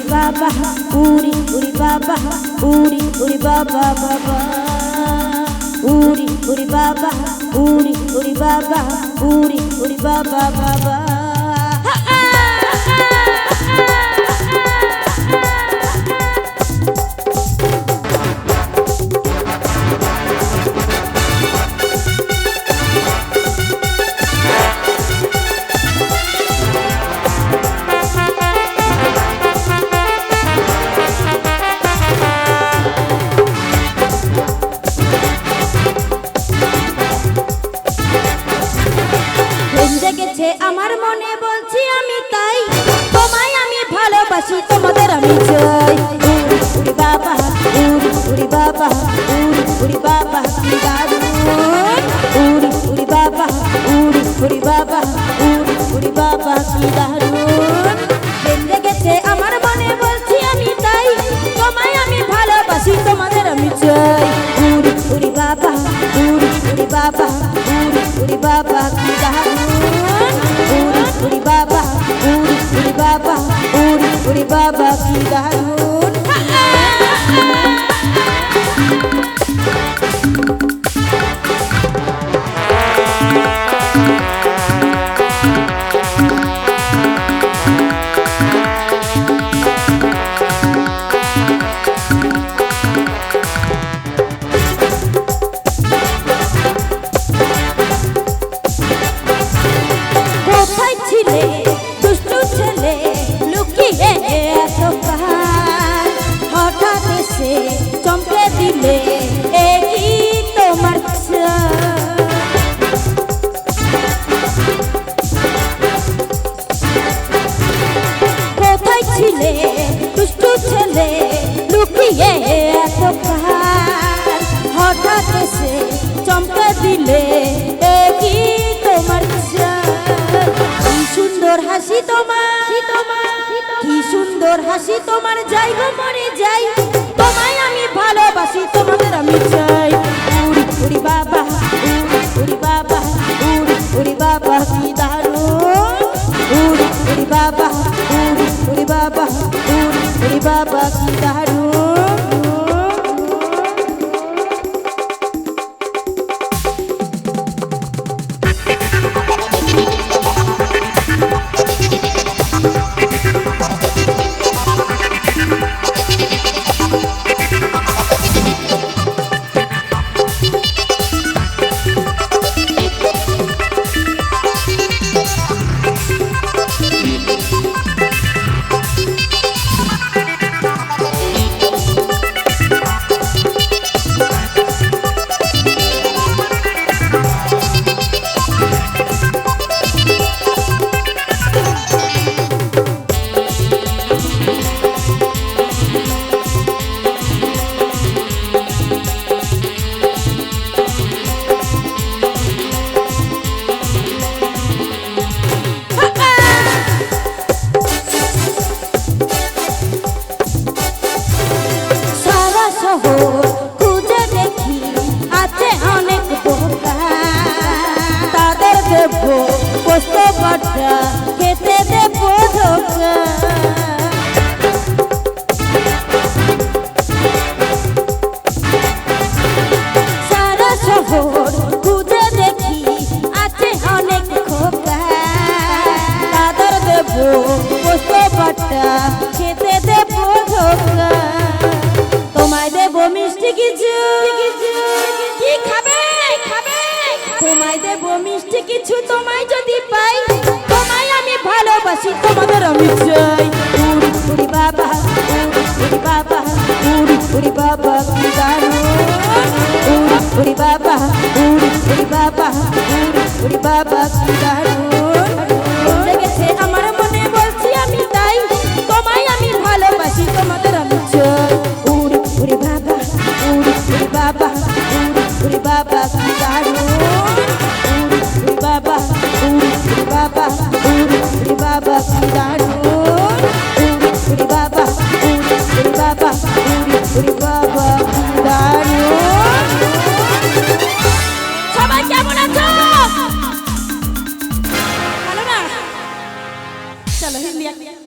baba, uri uri baba, uri baba baba. Uri baba, uri baba, uri baba baba. আমার মনে বলছি আমি তাই তোমায় আমি ভালোবাসি তোমাদের আমি চাই উড়ি বাবা উড়ি বাবা উড়ি বাবা কি দারুণ উড়ি বাবা উড়ি বাবা উড়ি বাবা কি দারুণ বেঁধে গেছে আমার মনে বলছি আমি তাই তোমায় আমি ভালোবাসি তোমাদের আমি চাই উড়ি বাবা উড়ি বাবা উড়ি বাবা কি দারুণ উড়ি বাবা উড়ি বাবা কি দারুণ চমকে দিলে এই তোমার কোথায় ছিলে দুষ্টু ছেলে লুকিয়ে এত হঠাৎ এসে চমকে দিলে এই তোমার কি সুন্দর হাসি তোমার কি সুন্দর হাসি তোমার যাই গো মরে যাই তোমায় আমি ভালোবাসি তোমাদের আমি চাই উড়ি বাবা উড়ি বাবা উড়ি বাবা কি দারুণ উড়ি বাবা উড়ি বাবা উড়ি বাবা কি দারুণ খুঁজে দেখি আছে অনেক বোকা তাদের দেব পোস্ত বাটা খেতে দেব ধোকা সারা শহর খুঁজে দেখি আছে অনেক খোকা তাদের দেব পোস্ত বাটা খেতে দেব ধোকা তোমায় দেব মিষ্টি কিছু কি খাবে তোমায় দেব মিষ্টি কিছু তোমায় যদি পাই তোমায় আমি ভালোবাসি তোমাদের আমি চাই